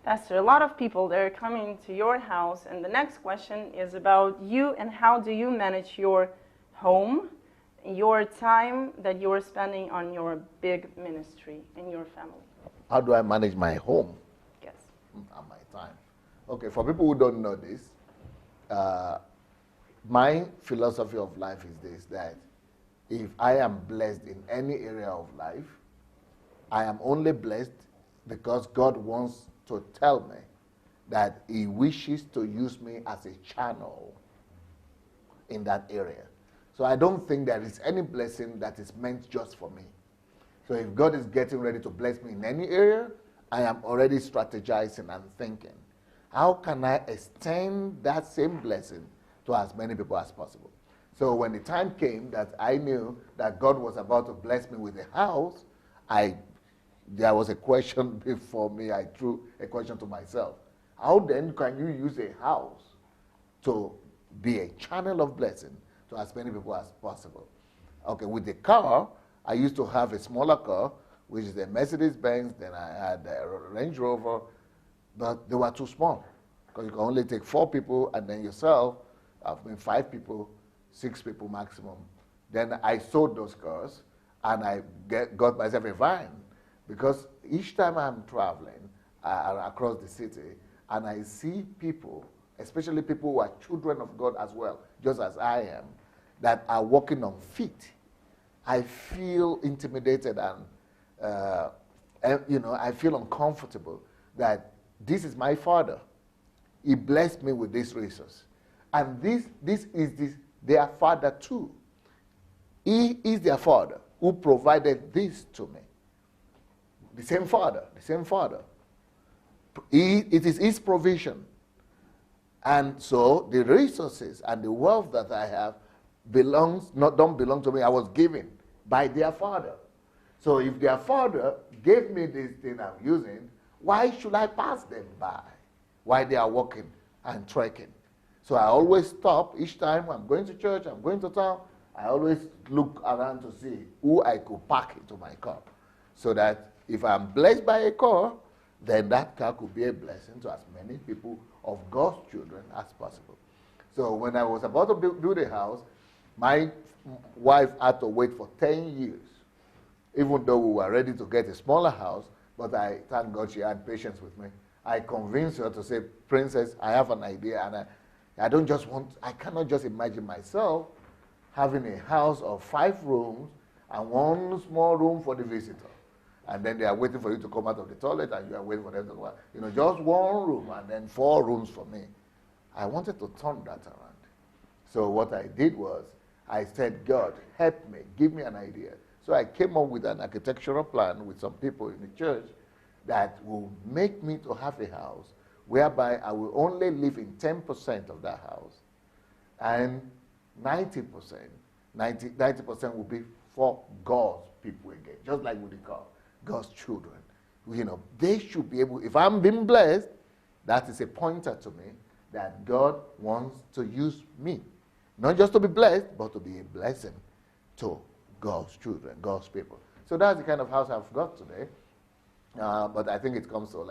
Pastor, a lot of people, they're coming to your house, and the next question is about you and how do you manage your home, your time that you are spending on your big ministry and your family. How do I manage my home Yes. and my time? Okay, for people who don't know this, my philosophy of life is this, that if I am blessed in any area of life, I am only blessed because God wants to tell me that he wishes to use me as a channel in that area. So I don't think there is any blessing that is meant just for me. So if God is getting ready to bless me in any area, I am already strategizing and thinking, how can I extend that same blessing to as many people as possible? So when the time came that I knew that God was about to bless me with a house, there was a question before me. I threw a question to myself. How then can you use a house to be a channel of blessing to as many people as possible? Okay, with the car, I used to have a smaller car, which is a Mercedes-Benz. Then I had a Range Rover, but they were too small because you can only take 4 people and then yourself, 5 people, 6 people maximum. Then I sold those cars and I got myself a van, because each time I'm traveling across the city and I see people, especially people who are children of God as well, just as I am, that are walking on feet, I feel intimidated and I feel uncomfortable that this is my Father. He blessed me with this resource. And this is their Father too. He is their Father who provided this to me. The same Father. It is his provision. And so the resources and the wealth that I have don't belong to me. I was given by their Father. So if their Father gave me this thing I'm using, why should I pass them by while they are walking and trekking? So I always stop each time I'm going to church, I'm going to town. I always look around to see who I could park into my car, so that if I'm blessed by a car, then that car could be a blessing to as many people of God's children as possible. So when I was about to build a house, my wife had to wait for 10 years, even though we were ready to get a smaller house, but I thank God she had patience with me. I convinced her to say, Princess, I have an idea, and I cannot just imagine myself having a house of 5 rooms and 1 small room for the visitor. And then they are waiting for you to come out of the toilet and you are waiting for them to go out. Just 1 room and then 4 rooms for me. I wanted to turn that around. So what I did was, I said, God, help me, give me an idea. So I came up with an architectural plan with some people in the church that will make me to have a house whereby I will only live in 10% of that house. And 90% will be for God's people again, just like with the car. God's children. They should be able, if I'm being blessed, that is a pointer to me that God wants to use me. Not just to be blessed, but to be a blessing to God's children, God's people. So that's the kind of house I've got today. But I think it comes to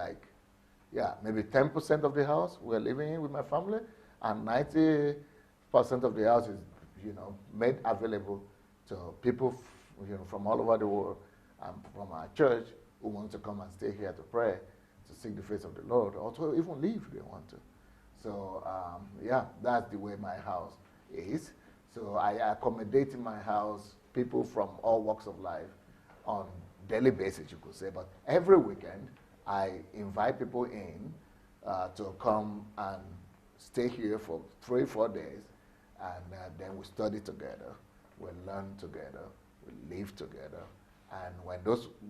maybe 10% of the house we're living in with my family, and 90% of the house is, made available to people, from all over the world, from our church, who want to come and stay here to pray, to seek the face of the Lord, or to even leave if they want to. So, that's the way my house is. So I accommodate in my house people from all walks of life on daily basis, you could say. But every weekend, I invite people in to come and stay here for 3-4 days, and then we study together, we learn together, we live together. And when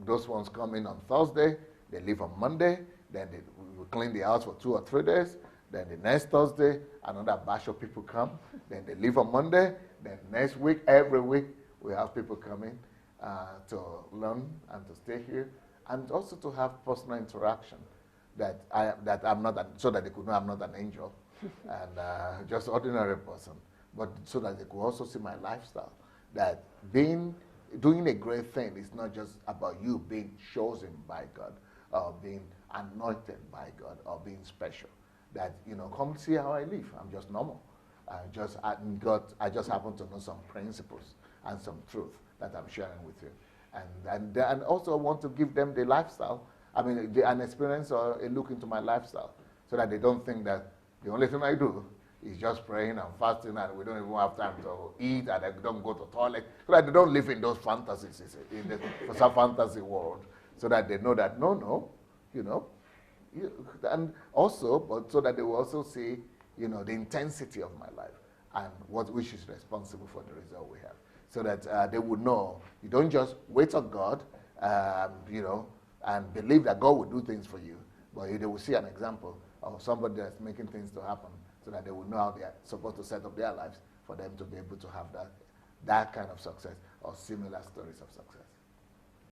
those ones come in on Thursday, they leave on Monday, then we clean the house for 2 or 3 days, then the next Thursday, another batch of people come, then they leave on Monday, then next week, every week, we have people coming to learn and to stay here, and also to have personal interaction, that I'm not, so that they could know I'm not an angel, and just ordinary person, but so that they could also see my lifestyle, that doing a great thing is not just about you being chosen by God, or being anointed by God or being special. That, come see how I live. I'm just normal. I just happen to know some principles and some truth that I'm sharing with you. And also want to give them the lifestyle, an experience or a look into my lifestyle, so that they don't think that the only thing I do is just praying and fasting and we don't even have time to eat and I don't go to toilet, so that they don't live in those fantasies, for some fantasy world, so that they know that, and also, but so that they will also see, the intensity of my life and which is responsible for the result we have. So that they would know you don't just wait on God, and believe that God will do things for you, but they will see an example of somebody that's making things to happen, so that they will know how they are supposed to set up their lives for them to be able to have that kind of success or similar stories of success.